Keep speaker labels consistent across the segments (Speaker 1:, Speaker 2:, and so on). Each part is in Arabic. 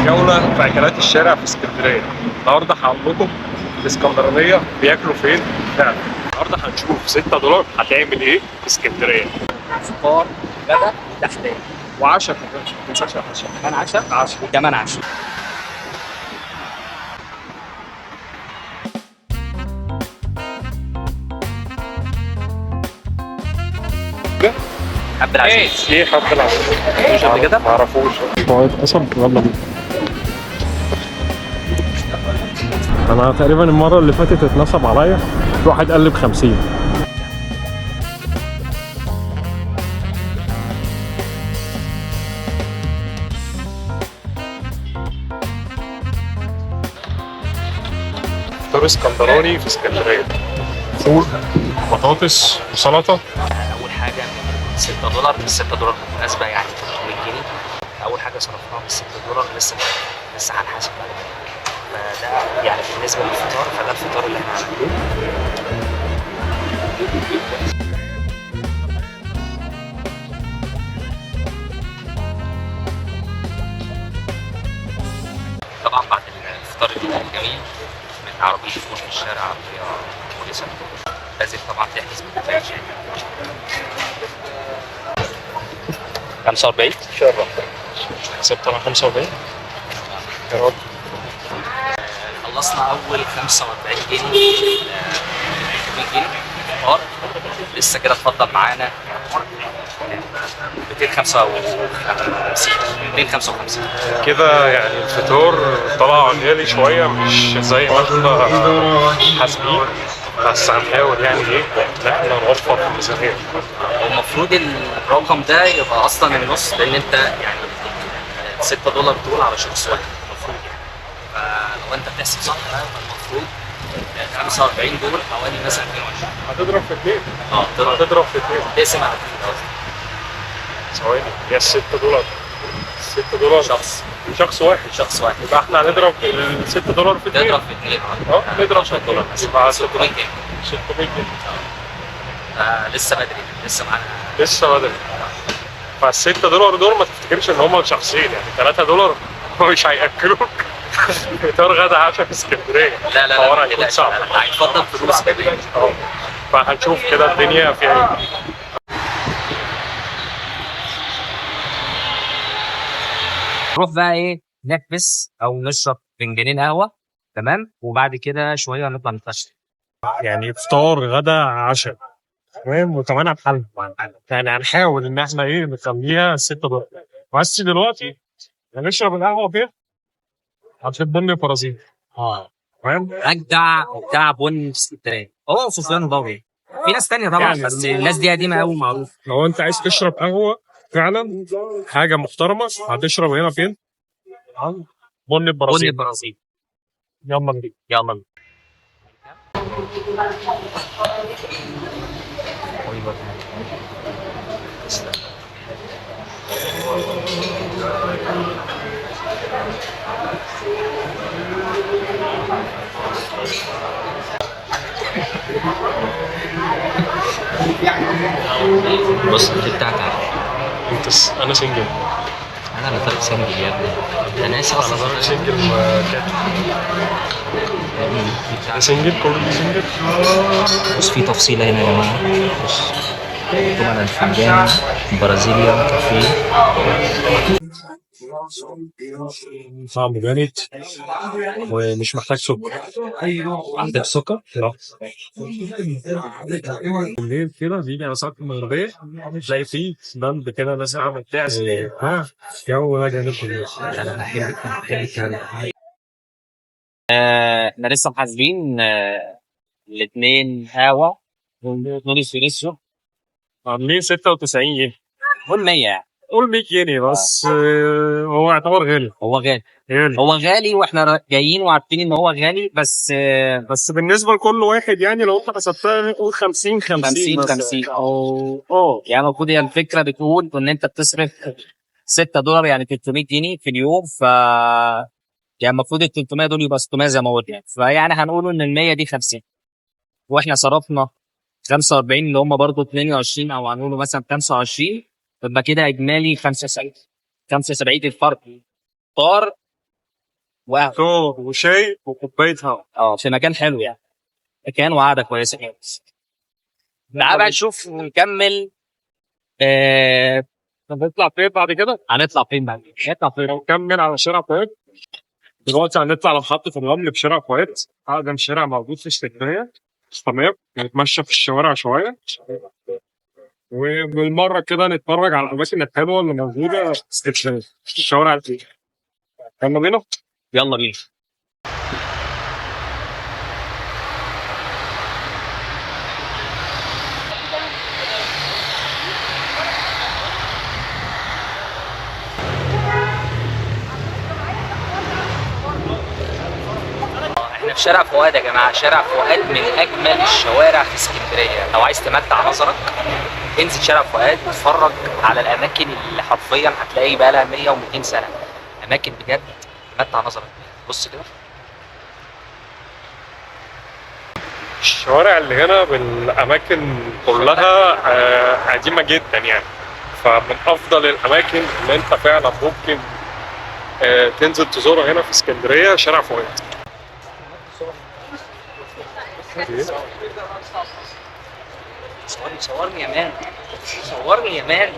Speaker 1: جولة في أكلات الشارع في اسكندرية. النهاردة هقول لكم الإسكندرانية بياكلوا فين فعلا. النهاردة هنشوف 6 دولار هتعمل إيه في اسكندرية.
Speaker 2: فطار غدا تحلية
Speaker 1: وعشاء كمان، ما تنساش العشاء.
Speaker 2: كمان عشاء
Speaker 1: عشاء
Speaker 2: وكمان عشاء. حب العزيز
Speaker 1: إيه حب العشاء؟
Speaker 2: مش قبل كده؟
Speaker 1: معرفوش. شوية قصب، يلا بينا. أنا تقريبا المرة اللي فاتت اتنصب عليا، في واحد قال لي ب50. فطار اسكندراني في اسكندرية، فول بطاطس وسلطة.
Speaker 2: أول حاجة من 6 دولار، ال 6 دولار بالمناسبة يعني 300 جنيه. أول حاجة صرفناها من 6 دولار لسه هنحاسب بعد كده. فده يعني بالنسبة للفطار، فده الفطار اللي احنا عملناه. طبعا بعد الفطار الجميل من عربية فول في الشارع، عربية كويسة، لازم طبعا تحجز من البداية. 45
Speaker 1: شرف. حسبت أنا 45 يا رب.
Speaker 2: خلصنا أول 45 جنيه، 300 جنيه فطار. لسه كده اتفضل معانا 255
Speaker 1: كده يعني الفطور طلع غالي شوية، مش زي ما احنا حاسبين، بس هنحاول يعني ايه ان احنا نوفر في الميزانية.
Speaker 2: والمفروض الرقم ده يبقى أصلا النص، لأن أنت يعني 6 دولار دول على شخص واحد المفروض يعني. فلو أنت بتحسب صح بقى، فالمفروض 45 دول حوالي مثلا 22.
Speaker 1: هتضرب في 2. هتضرب في 2.
Speaker 2: تقسم على 2 قصدي.
Speaker 1: ثواني، هي 6 دولار. 6 دولار شخص واحد. يبقى احنا هنضرب ال 6 دولار في 2.
Speaker 2: تضرب في 2
Speaker 1: نضرب في 2 يبقى
Speaker 2: 600 جنيه.
Speaker 1: 600 جنيه.
Speaker 2: لسه بدري، لسه معانا.
Speaker 1: لسه بدري. فال 6 دولار دول ما تفتكرش ان هم شخصين، يعني 3 دولار مش هياكلوك فطار غدا عشاء في اسكندريه.
Speaker 2: لا
Speaker 1: الحوار
Speaker 2: ما
Speaker 1: هيكون
Speaker 2: تقلقش،
Speaker 1: صعب.
Speaker 2: هيتفضل فلوس كمان.
Speaker 1: فهنشوف كده الدنيا فيها ايه.
Speaker 2: نروح بقى ايه، نحبس او نشرب فنجانين قهوه، تمام، وبعد كده شويه نطلع نتفشى.
Speaker 1: يعني فطار غدا عشاء تمام، وكمان هنحل يعني هنحاول ان احنا ايه نخليها 6 دولار. بس دلوقتي هنشرب القهوه فين؟ هتجيب بني برازيلي. تمام.
Speaker 2: اجدع بن في اسكندريه هو سفيان ضوي. في ناس تانية طبعا
Speaker 1: يعني
Speaker 2: بس الناس دي قديمه قوي معروفه.
Speaker 1: لو انت عايز تشرب قهوه فعلا حاجه محترمه، هتشرب هنا فين؟ بني
Speaker 2: بن
Speaker 1: البرازيلي.
Speaker 2: البرازيل.
Speaker 1: يلا نجيب.
Speaker 2: يلا. بص انت بتاعتك.
Speaker 1: انا سنجل.
Speaker 2: انا اللي طالب سنجل يا ابني، انا اسف
Speaker 1: انا طالب سنجل وكاتب. انا سنجل، كله سنجل.
Speaker 2: بص في تفصيلة هنا يا جماعة. بص طبعا الفنجان برازيليان كافيه.
Speaker 1: طعم جامد ومش محتاج سكر.
Speaker 2: عندك سكر؟
Speaker 1: لا. بالليل كده بيجي على ساعة المغربية تلاقي فيه بند كده ناس عامل تعزل. جو ده جامد.
Speaker 2: انا بحب الكلام. احنا لسه محاسبين الاثنين قهوة ونودي اسبريسو.
Speaker 1: عاملين 96 جنيه.
Speaker 2: قول 100 يعني.
Speaker 1: قول 100 جنيه بس. هو يعتبر غالي.
Speaker 2: هو غالي واحنا جايين وعارفين ان هو غالي، بس
Speaker 1: بس بالنسبة لكل واحد يعني لو انت حسبتها قول 50
Speaker 2: او يعني المفروض هي الفكرة بتقول ان انت بتصرف 6 دولار يعني 300 جنيه في اليوم. يعني المفروض ال 300 دول يبقى 600 زي ما قلت يعني. فيعني هنقول ان ال 100 دي 50، واحنا صرفنا 45 اللي هم برضه 22، او هنقوله مثلا 25، يبقى كده اجمالي 75 الفرق. فطار واو.
Speaker 1: فطور وشاي وكوبايه هوا.
Speaker 2: في مكان حلو يعني، مكان وقعده كويسه يعني. تعال بقى نشوف نكمل.
Speaker 1: هنطلع فين بعد كده؟
Speaker 2: هنطلع فين بعد كده؟ نطلع فين؟
Speaker 1: هنكمل على شارع فؤاد. دلوقتي هنطلع على محطة الرمل في شارع فؤاد، أقدم شارع موجود في اسكندرية. تمام، نتمشى في الشوارع شوية، وبالمرة كده نتفرج على الأماكن الحلوة اللي موجودة في اسكندرية، في الشوارع دي. يلا بينا.
Speaker 2: يلا بينا. احنا في شارع فؤاد يا جماعه. شارع فؤاد من اجمل الشوارع في اسكندريه. لو عايز تمتع نظرك انزل شارع فؤاد واتفرج على الاماكن اللي حرفيا هتلاقي بقى لها 100 و200 سنه. اماكن بجد تمتع نظرك. بص كده
Speaker 1: الشوارع اللي هنا بالأماكن كلها قديمة جدا يعني، فمن أفضل الأماكن اللي أنت فعلا ممكن تنزل تزورها هنا في اسكندرية شارع فؤاد.
Speaker 2: صورني يا مان، صورني يا مان.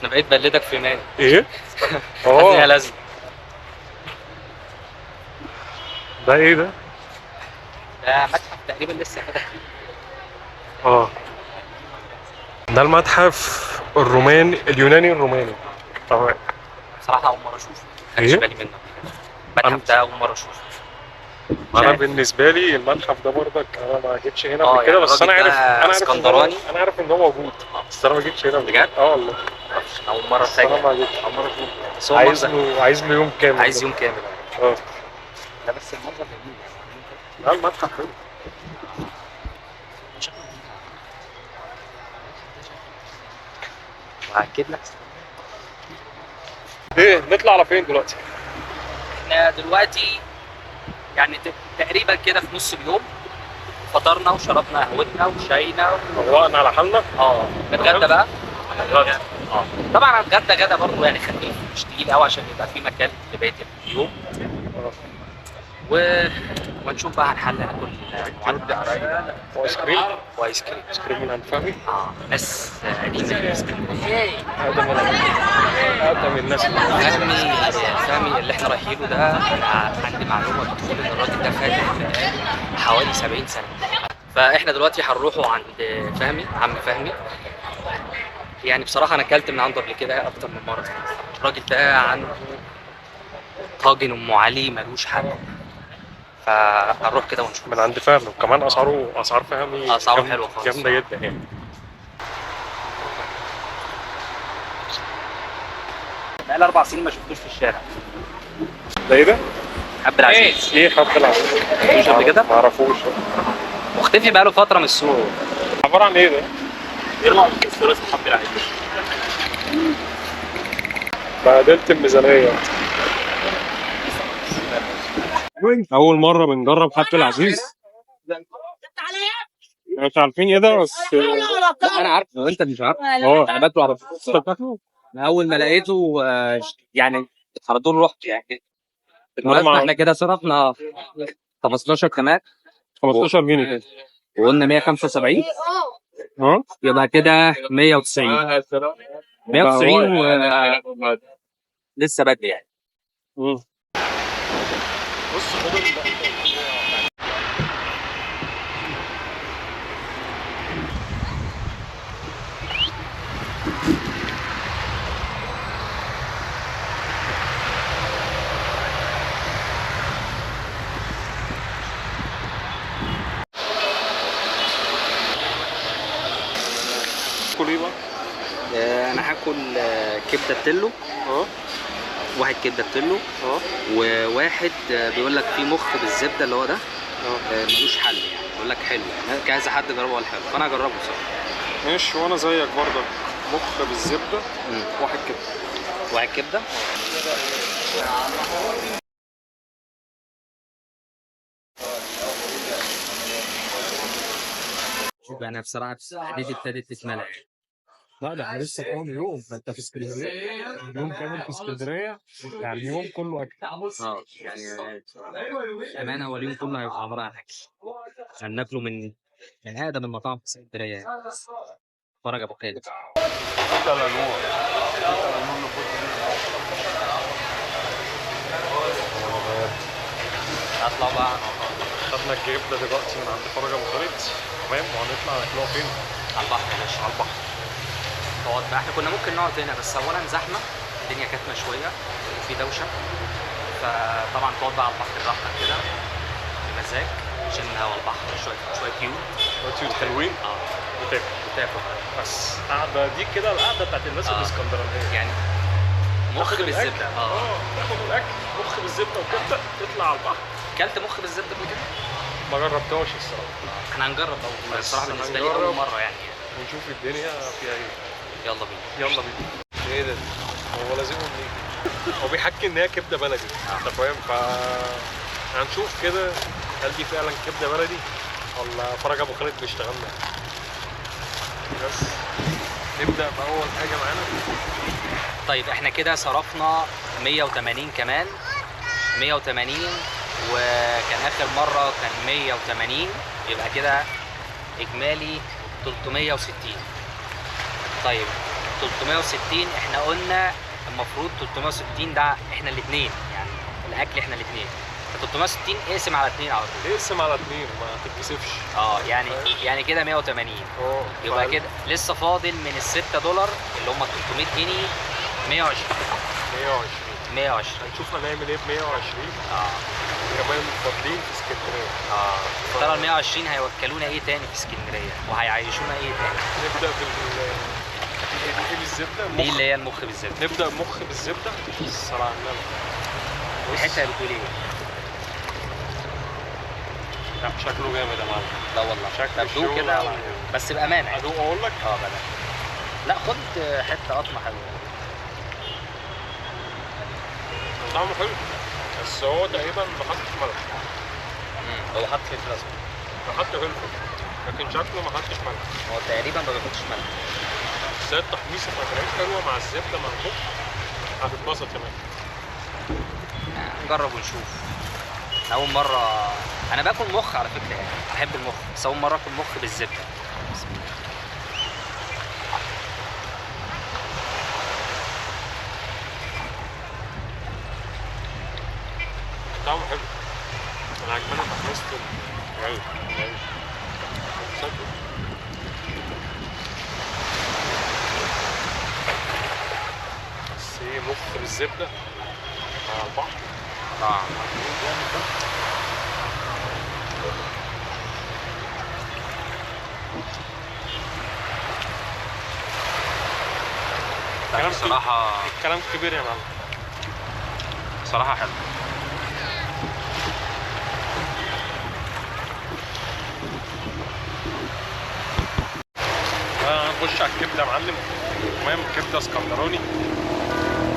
Speaker 2: انا بقيت بقلدك في مان.
Speaker 1: ايه؟
Speaker 2: هذه لازم.
Speaker 1: ده ايه ده؟
Speaker 2: ده متحف تقريبا لسه فاتح فيه.
Speaker 1: ده المتحف اليوناني الروماني. تمام.
Speaker 2: بصراحه اول مره اشوفه، ما خدتش بالي منه. المتحف ده اول مره اشوفه.
Speaker 1: انا بالنسبه لي المتحف ده برضك انا ما جيتش هنا قبل كده،
Speaker 2: يعني
Speaker 1: بس انا عارف
Speaker 2: اسكندراني.
Speaker 1: انا عارف ان هو موجود، بس انا ما جيتش هنا
Speaker 2: بجد؟
Speaker 1: والله.
Speaker 2: اول مره اتفاجئ.
Speaker 1: انا ما جيتش.
Speaker 2: اول مره اشوفه.
Speaker 1: عايز له يوم كامل.
Speaker 2: عايز يوم كامل.
Speaker 1: لا
Speaker 2: بس المنظر جميل.
Speaker 1: لا المتحف حلو.
Speaker 2: وهاكد لك.
Speaker 1: ايه نطلع على فين دلوقتي؟
Speaker 2: احنا دلوقتي يعني تقريبا كده في نص اليوم. فطرنا وشربنا قهوتنا وشاينا
Speaker 1: روقنا على حالنا.
Speaker 2: نتغدى بقى. طبعا هنتغدى غدا برضه يعني خفيف مش تقيل قوي عشان يبقى في مكان لبقيه اليوم. ونشوف بقى هنحل ناكل
Speaker 1: وايس كريم.
Speaker 2: وايس كريم.
Speaker 1: ايس كريم من عند فهمي.
Speaker 2: ناس قديمه في اسكندريه.
Speaker 1: اقدم الناس.
Speaker 2: فهمي اللي احنا رايحينه ده، انا عندي معلومه بتقول ان الراجل ده فاتح حوالي 70 سنه. فاحنا دلوقتي هنروحوا عند فهمي، عم فهمي. يعني بصراحه انا اكلت من عنده قبل كده اكتر من مره. الراجل ده عنده طاجن ام علي ملوش حل. فهنروح كده ونشوف.
Speaker 1: من عند فهمي، وكمان اسعار فهمي
Speaker 2: حلوه خالص،
Speaker 1: جامده جدا يعني.
Speaker 2: بقالي 4 سنين ما شفتوش في الشارع.
Speaker 1: ده ايه ده؟
Speaker 2: حب العزيز.
Speaker 1: ايه حب العزيز؟
Speaker 2: ما شفتوش قبل كده؟
Speaker 1: ما اعرفوش.
Speaker 2: مختفي بقاله فتره من السوق.
Speaker 1: عباره عن ايه ده؟
Speaker 2: يرمى ثلاثي حب العزيز.
Speaker 1: بهدلت الميزانيه. اول مره بنجرب حب العزيز. مش عارفين ايه ده بس.
Speaker 2: انا عارف وانت مش عارف. انا باكله على طول. انا اول ما لقيته يعني على طول رحت يعني. بالمناسبة احنا كده صرفنا 15 كمان.
Speaker 1: 15 جنيه
Speaker 2: وقلنا 175. يبقى كده 190. 190 لسه بدري يعني.
Speaker 1: بص كل ايه بقى؟
Speaker 2: انا هاكل كبده بتلو. واحد كبده بتلو. وواحد بيقول لك فيه مخ بالزبده اللي هو ده. ملوش حل يعني، بيقول لك حلو يعني، كذا حد جربه قال حلو، فانا هجربه بصراحه.
Speaker 1: ماشي، وانا زيك برضه مخ بالزبده. واحد كبده.
Speaker 2: شوف انا بصراحه حديدي ابتدت تتملى.
Speaker 1: لا ده احنا لسه في اول يوم، ده انت في اسكندريه يوم كامل في اسكندريه، يعني يوم كله اكل.
Speaker 2: يعني أمانة هو اليوم كله هيبقى عبارة عن أكل. هناكله من أقدم المطاعم في اسكندرية يعني. فرج أبو خالد. هطلع بقى.
Speaker 1: خدنا الكبده دلوقتي من عند فرج ابو خالد، تمام، وهنطلع ناكلها فين؟
Speaker 2: على البحر يا باشا.
Speaker 1: على البحر.
Speaker 2: نقعد بقى، احنا كنا ممكن نقعد هنا بس اولا زحمه، الدنيا كاتمه شويه وفي دوشه، فطبعا تقعد بقى على البحر براحتك كده بمزاج، تشم هوا البحر، شويه
Speaker 1: شويه حلوين.
Speaker 2: وتاكل
Speaker 1: بس قاعده دي كده، القعده بتاعت الناس الاسكندرانيه
Speaker 2: يعني مخ بالزبده.
Speaker 1: تاخد الاكل مخ بالزبده وكبده، تطلع على البحر.
Speaker 2: كلت مخ بالزبده قبل كده؟
Speaker 1: ما جربتهاش الصراحه.
Speaker 2: احنا هنجرب بقى الصراحه، بالنسبه لي اول مره يعني.
Speaker 1: ونشوف الدنيا فيها ايه.
Speaker 2: يلا بينا.
Speaker 1: ايه ده؟ هو لازمه منين؟ هو بيحكي ان هي كبده بلدي، انت فاهم؟ هنشوف كده هل دي فعلا كبده بلدي ولا فرج ابو خالد بيشتغلنا. بس نبدا باول حاجه معانا.
Speaker 2: طيب احنا كده صرفنا 180 كمان، 180 وكان اخر مره كان 180، يبقى كده اجمالي 360. طيب 360 احنا قلنا المفروض 360 ده احنا الاثنين، يعني الاكل احنا الاثنين، ف 360 اقسم على 2 على طول.
Speaker 1: اقسم على 2 ما تتكسفش.
Speaker 2: يعني كده 180. يبقى كده لسه فاضل من ال $6 اللي هم 300 جنيه 120. 120
Speaker 1: هنشوف هنعمل ايه ب 120. كمان فاضلين في اسكندريه.
Speaker 2: ترى ال 120 هيوكلونا ايه تاني في اسكندريه وهيعيشونا ايه تاني؟
Speaker 1: نبدا ايه بالزبده؟
Speaker 2: دي اللي هي المخ بالزبده.
Speaker 1: نبدا مخ بالزبده. الصلاه على النبي.
Speaker 2: الحته بتقول ايه؟
Speaker 1: لا شكله جامد يا معلم.
Speaker 2: لا والله
Speaker 1: شكله
Speaker 2: دوق كده بس بامانه.
Speaker 1: ادوق اقول لك؟
Speaker 2: بامانه. لا خد حته قطمه حلوه.
Speaker 1: طعمه حلو بس هو تقريبا ما حطش ملح.
Speaker 2: هو حط فلفل اسمر.
Speaker 1: حط فلفل لكن شكله ما حطش ملح.
Speaker 2: هو تقريبا ما بيحطش ملح.
Speaker 1: بس هي التحميصه ما كانتش حلوه مع الزبده مع المخ، هتتبسط كمان.
Speaker 2: نجرب ونشوف. اول مره انا باكل مخ على فكره، يعني بحب المخ، بس اول مره اكل مخ بالزبده. بسم الله.
Speaker 1: طعمه حلو. انا عجباني تحميصته. جامد. بس ايه مخ بالزبده مع البحر.
Speaker 2: كلام صراحه
Speaker 1: الكلام كبير يا معلم.
Speaker 2: صراحه حلو.
Speaker 1: هنخش على الكبده يا معلم. تمام، كبده اسكندراني.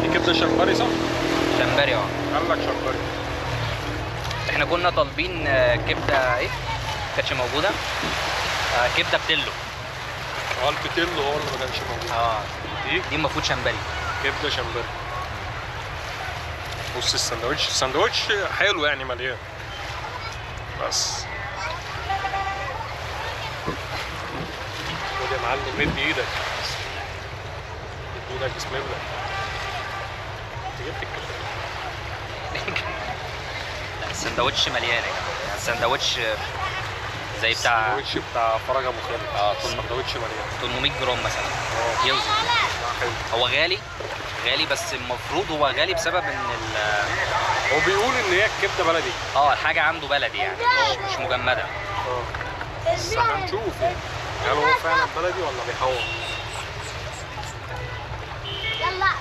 Speaker 1: دي كبده شمبري صح؟
Speaker 2: شمبري.
Speaker 1: قال لك شمبري.
Speaker 2: احنا كنا طالبين كبده ايه؟ كانتش موجوده. كبده بتلو.
Speaker 1: البتيلو هو اللي ما كانش موجود.
Speaker 2: دي المفروض شمبري.
Speaker 1: كبده شمبري. بص الساندوتش حلو يعني مليان. بس خد يا معلم مد ايدك. مد ايدك بسم الله. انت جبت الكبده.
Speaker 2: لا الساندوتش مليان يا جماعه، الساندوتش زي
Speaker 1: الساندوتش بتاع فرج ابو خالد. الساندوتش مليان
Speaker 2: 800 جرام مثلا. يوزن.
Speaker 1: حلو.
Speaker 2: هو غالي بس المفروض هو غالي بسبب ان
Speaker 1: هو بيقول ان هي الكبده بلدي.
Speaker 2: الحاجه عنده بلدي يعني مش مجمده.
Speaker 1: بس هنشوف يعني هل هو فعلا بلدي ولا بيحور.
Speaker 3: يلا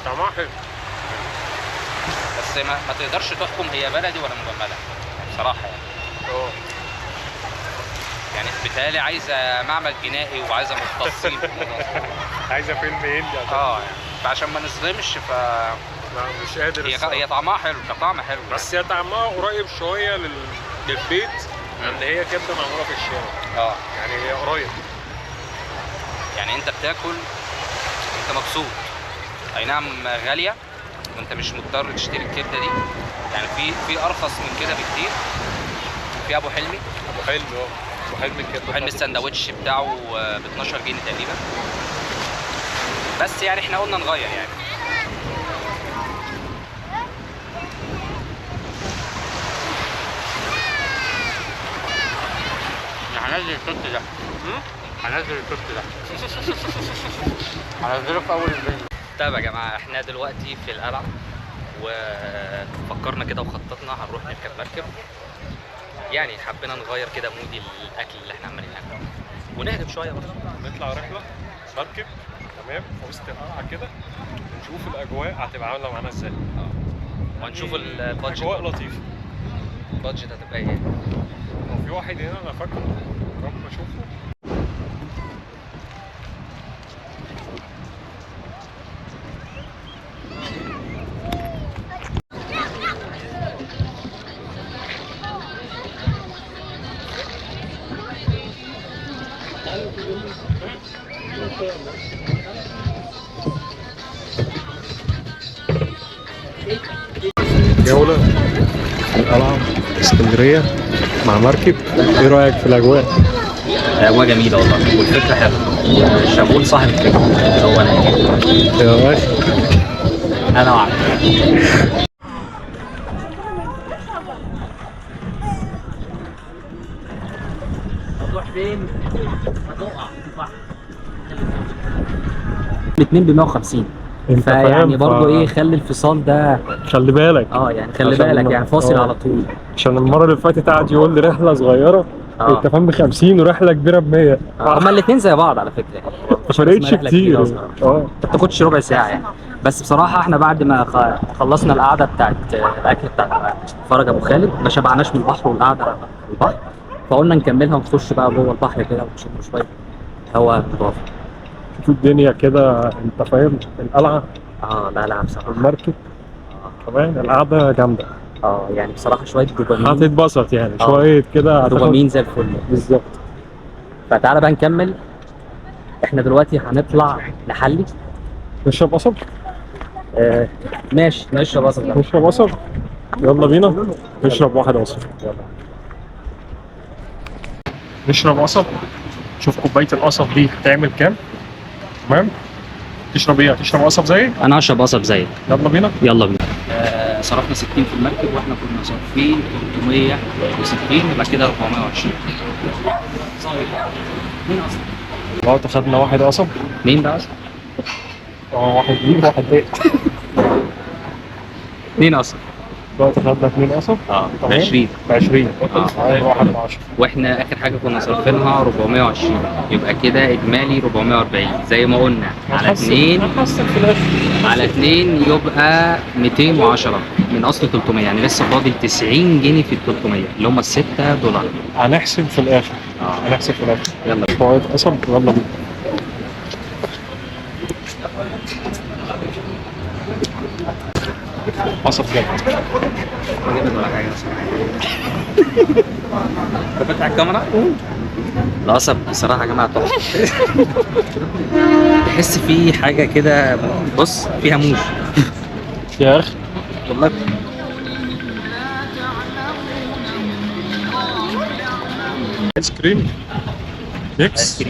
Speaker 1: طعمها حلو
Speaker 2: بس ما تقدرش تحكم هي بلدي ولا مجمده بصراحه يعني. يعني بالتالي عايزه معمل جنائي وعايزه مختصين في الموضوع.
Speaker 1: عايزه فيلم هندي
Speaker 2: يعني فعشان ما نظلمش
Speaker 1: لا مش قادر.
Speaker 2: هي طعمها حلو كطعم حلو
Speaker 1: بس هي طعمها قريب شويه للبيت ان هي كبده معموله في الشارع. يعني هي قريب.
Speaker 3: يعني انت بتاكل انت مبسوط. اي نعم غاليه وانت مش مضطر تشتري الكبده دي، يعني في ارخص من كده بكتير. في ابو حلمي الكبده، ابو حلمي السندوتش بتاعه ب 12 جنيه تقريبا. بس يعني احنا قلنا نغير يعني. هنزل التوت ده. هنزله في اول الفيديو. طيب يا جماعه احنا دلوقتي في القلعه وفكرنا كده وخططنا هنروح نركب مركب. يعني حبينا نغير كده مودي الاكل اللي احنا عمالين ناكله ونهدم شويه برضه.
Speaker 1: نطلع رحله مركب تمام في وسط القلعه كده ونشوف الاجواء هتبقى عامله معانا ازاي.
Speaker 3: وهنشوف البادجت.
Speaker 1: اجواء لطيفه.
Speaker 3: البادجت هتبقى ايه؟
Speaker 1: هو في واحد هنا انا فاكره رب اشوفه. جولة القلعة اسكندرية مع مركب، ايه رأيك في الأجواء؟
Speaker 3: اجواء جميله والله والفكره حلوه. شابول صاحب الفكره اللي هو انا
Speaker 1: يا باشا
Speaker 3: انا وعد. هتروح فين؟ هتقع. الاثنين ب 150. فيعني برضه ايه خلي الفصال ده
Speaker 1: خلي بالك.
Speaker 3: يعني خلي بالك يعني فاصل على طول.
Speaker 1: عشان المرة اللي فاتت قعد يقول لي رحلة صغيرة انت فاهم ب 50 ورحلة كبيرة ب 100.
Speaker 3: هما الاثنين زي بعض على فكرة يعني.
Speaker 1: ما فرقتش كتير.
Speaker 3: ما بتاخدش ربع ساعة يعني. بس بصراحة احنا بعد ما خلصنا القعدة بتاعت الأكل بتاع فرج أبو خالد ما شبعناش من البحر والقعدة على البحر، فقلنا نكملها ونخش بقى جوه البحر كده ونشم شوية هوا نضاف.
Speaker 1: شوف الدنيا كده انت فاهم القلعة.
Speaker 3: لا بصراحة
Speaker 1: المركب كمان القعدة جامدة.
Speaker 3: يعني بصراحة شوية دوبامين.
Speaker 1: هتتبسط يعني شوية كده
Speaker 3: دوبامين زي الفل
Speaker 1: بالظبط.
Speaker 3: فتعالى بقى نكمل. احنا دلوقتي هنطلع نحلي.
Speaker 1: نشرب قصب؟
Speaker 3: ماشي نشرب قصب.
Speaker 1: نشرب قصب؟ يلا بينا نشرب واحد قصب. يلا نشرب قصب. شوف كوباية القصب دي هتعمل كام؟ تمام؟ تشرب ايه؟ هتشرب قصب زيي؟
Speaker 3: انا هشرب قصب زيك.
Speaker 1: يلا بينا.
Speaker 3: يلا بينا. صرفنا 60 في المركب واحنا كنا صارفين 360 يبقى كده 420. مين اصلا؟
Speaker 1: دلوقتي خدنا واحد قصب.
Speaker 3: مين ده اصلا؟
Speaker 1: واحد دي واحد ايه؟
Speaker 3: مين اصلا؟
Speaker 1: دلوقتي خدنا 2 قصب.
Speaker 3: ب 20.
Speaker 1: ب 20. واحد ب 10.
Speaker 3: واحنا اخر حاجه كنا صارفينها 420 يبقى كده اجمالي 440 زي ما قلنا على 2.
Speaker 1: في الاخر
Speaker 3: على 2 يبقى 210 من اصل 300 يعني لسه فاضل 90 جنيه في ال 300 اللي هم $6.
Speaker 1: هنحسب في الاخر. هنحسب في الاخر.
Speaker 3: يلا
Speaker 1: شوية قصب. يلا بينا. قصب جامد.
Speaker 3: جامد ولا حاجه انت فاتح الكاميرا؟ القصب بصراحه يا جماعه تحفه. تحس فيه حاجه كده بص فيها موج
Speaker 1: يا اخي
Speaker 3: والله.
Speaker 1: ايس كريم ميكس.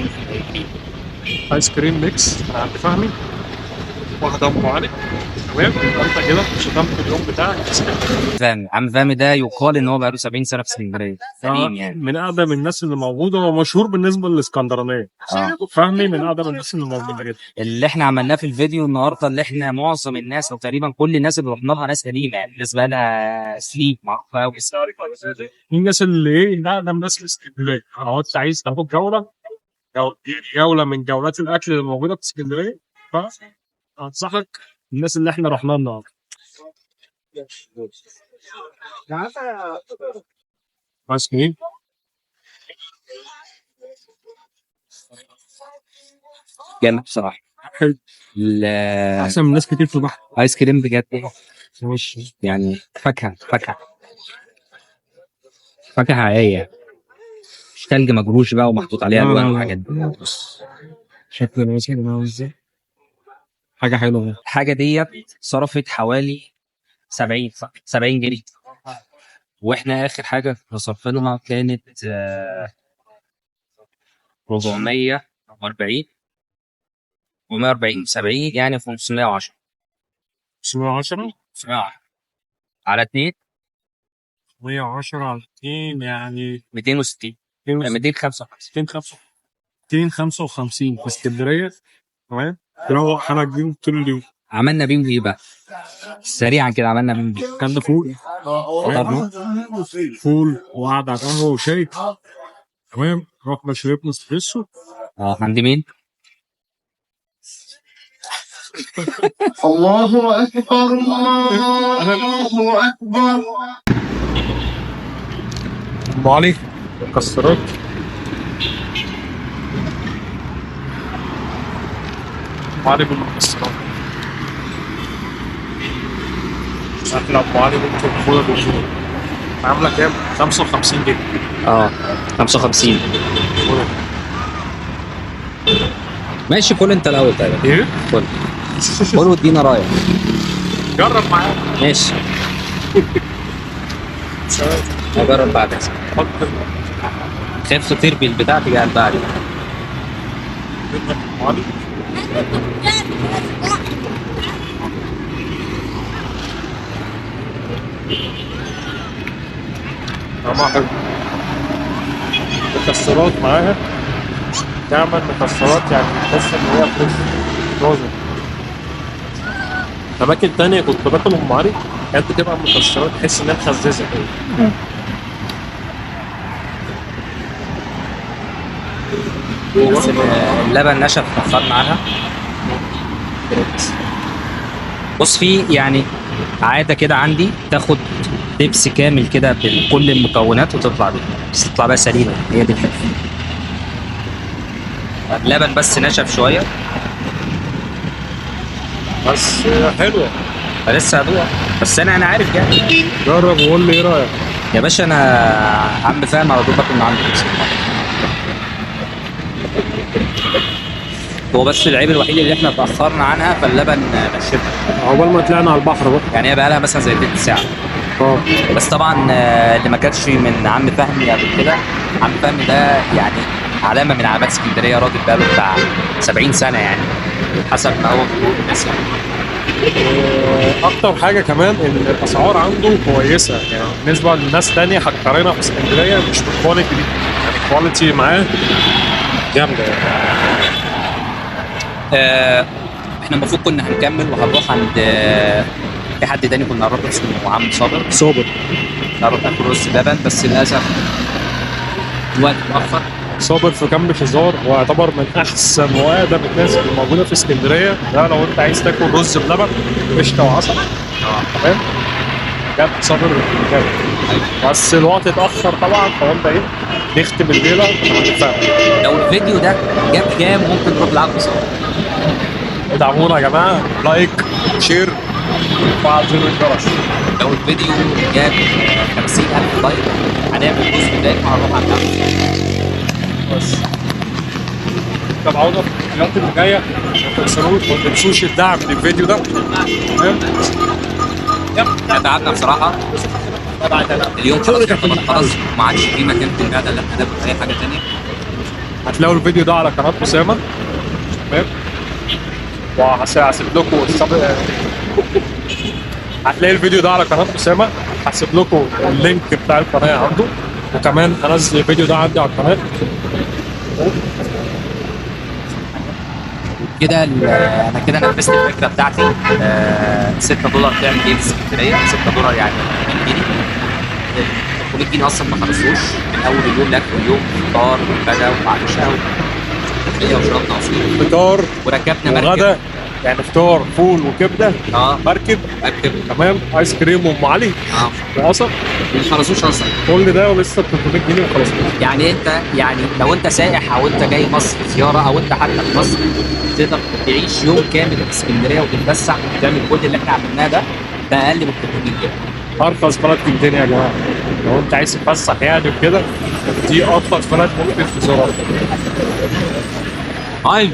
Speaker 1: ايس كريم ميكس انا عند فهمي. واحدة ام علي. تمام يبقى انت كده شتمت اليوم بتاعك في اسكندريه.
Speaker 3: فهمي عم فهمي ده يقال ان هو بقاله 70 سنه في اسكندريه. سليم يعني
Speaker 1: من اقدم الناس اللي موجوده ومشهور بالنسبه للاسكندرانيه. فهمي من اقدم الناس اللي موجوده جدا.
Speaker 3: اللي احنا عملناه في الفيديو النهارده اللي احنا معظم الناس او تقريبا كل الناس اللي رحنا لها ناس قديمه يعني بالنسبه لها سليم معروفه قوي.
Speaker 1: الناس اللي ايه لا اقدم ناس في اسكندريه. لو انت عايز تاخد جوله من جولات الاكل اللي موجوده في اسكندريه فانصحك الناس اللي احنا رحنا لها. ايس كريم
Speaker 3: جامد بصراحه.
Speaker 1: حلو. احسن من ناس كتير في البحر.
Speaker 3: ايس كريم بجد
Speaker 1: مش
Speaker 3: يعني فاكهه حقيقيه.
Speaker 2: تلج مجروش بقى ومحطوط عليها الوان وحاجات دي.
Speaker 1: شكل المسجد ازاي؟ حاجه حلوه.
Speaker 2: الحاجه ديت صرفت حوالي 70 جنيه، واحنا اخر حاجه صرفناها كانت 440 و140 70 يعني 510
Speaker 1: 510
Speaker 2: على 2
Speaker 1: 110 على 2 يعني
Speaker 2: 260 255
Speaker 1: 255 في اسكندريه. تمام. تروح حالك بيهم طول اليوم.
Speaker 2: عملنا بيهم ايه بقى؟ سريعا كده عملنا بيهم ايه؟
Speaker 1: كان فول، فطرنا فول وقعد على قهوه وشاي. تمام. رحنا شربنا اسبريسو.
Speaker 2: عند مين؟
Speaker 4: الله أكبر الله أكبر.
Speaker 1: ام علي مكسرات. ام علي بالمكسرات. احلى ام علي ممكن فول بالفول. عامله كام؟ 55 جنيه.
Speaker 2: 55. ماشي، كل انت الاول. طيب
Speaker 1: ايه؟
Speaker 2: كل وادينا رايك.
Speaker 1: جرب معايا.
Speaker 2: ماشي. اجرب بعدك.
Speaker 1: حط
Speaker 2: خايف تطير بالبتاع تيجي على البعد.
Speaker 1: ام علي. طعمها حلو. مكسرات معاها. تعمل مكسرات يعني تحس ان هي فريش طازه. اماكن تانية كنت باكل ام علي كانت بتبقى مكسرات تحس انها مخززه كده.
Speaker 2: بس اللبن نشف اتأخرنا عنها. بص، في يعني عادة كده عندي تاخد دبس كامل كده بكل المكونات وتطلع بيه، بس تطلع بقى سليمة. هي دي الحكمة. اللبن بس نشف شوية
Speaker 1: بس حلوه.
Speaker 2: فلسه هدوق، بس انا عارف يعني.
Speaker 1: جرب وقول لي ايه رايك.
Speaker 2: يا باشا انا عم فاهم على طول باكل من عنده. هو بس العيب الوحيد اللي احنا اتاخرنا عنها فاللبن نشفها.
Speaker 1: عقبال ما طلعنا على البحر بقى.
Speaker 2: يعني هي بقى لها مثلا زي تلت ساعه. بس طبعا اللي ما كانش من عم فهمي قبل كده، عم فهمي ده يعني علامه من علامات اسكندريه، راجل بقى له بتاع 70 سنه يعني حسب ما هو بيقول الناس يعني.
Speaker 1: اكتر حاجه كمان ان الاسعار عنده كويسه يعني بالنسبه لناس تانية هتقارنها في اسكندريه مش بالكواليتي دي. يعني الكواليتي معاه جامده يعني.
Speaker 2: احنا المفروض كنا هنكمل وهنروح عند في حد تاني كنا هنروح اسمه عم صابر. هنروح ناكل رز لبن، بس للاسف الوقت اتاخر.
Speaker 1: صابر في كامب شزار واعتبر من احسن واقدم الناس اللي موجوده في اسكندريه. ده لو انت عايز تاكل رز بلبن قشطه وعسل. تمام. بجد صابر جامد. بس الوقت اتاخر طبعا، فقلنا ايه نختم الليله.
Speaker 2: لو الفيديو ده جاب كام ممكن نروح لعب صابر.
Speaker 1: ادعمونا يا جماعه، لايك شير وفعل زر الجرس.
Speaker 2: لو الفيديو جاب 50,000 لايك هنعمل جزء تاني وهنروح على العب.
Speaker 1: بس تابعونا في الفيديوهات اللي جايه. ما تنسوش الدعم للفيديو ده. تمام.
Speaker 2: تعبنا بصراحه. اليوم خلاص يعتبر خلاص ما عادش في مكان في المعده اللي احنا ناكل اي حاجه ثانيه.
Speaker 1: هتلاقوا الفيديو ده على قناه اسامه. تمام. وهسيب لكم هتلاقي الفيديو ده على قناه اسامه. هسيب لكم اللينك بتاع القناه عنده، وكمان هنزل الفيديو ده عندي على القناه.
Speaker 2: كده انا كده نفذت الفكره بتاعتي. $6 تعمل ايه في اسكندريه؟ $6 يعني 100 جنيه. 300 جنيه اصلا ما خلصوش من اول اليوم لاخر اليوم، فطار وغدا وعشاء وشربنا عصير،
Speaker 1: فطار
Speaker 2: وركبنا مركب.
Speaker 1: وغدا يعني فطار فول وكبده. مركب. تمام. ايس كريم وام علي. وقصب.
Speaker 2: ما خلصوش اصلا
Speaker 1: كل ده ولسه 300 جنيه وخلاص.
Speaker 2: يعني انت لو انت سائح او انت جاي مصر زياره او انت حتى في مصر تقدر تعيش يوم كامل في اسكندريه وتتفسح وتعمل كل اللي احنا عملناه ده باقل من 300 جنيه.
Speaker 1: ارخص بلد في الدنيا يا جماعه. لو انت عايز تتفسح يعني وكده دي ابسط بلد ممكن تزورها.
Speaker 3: ايوه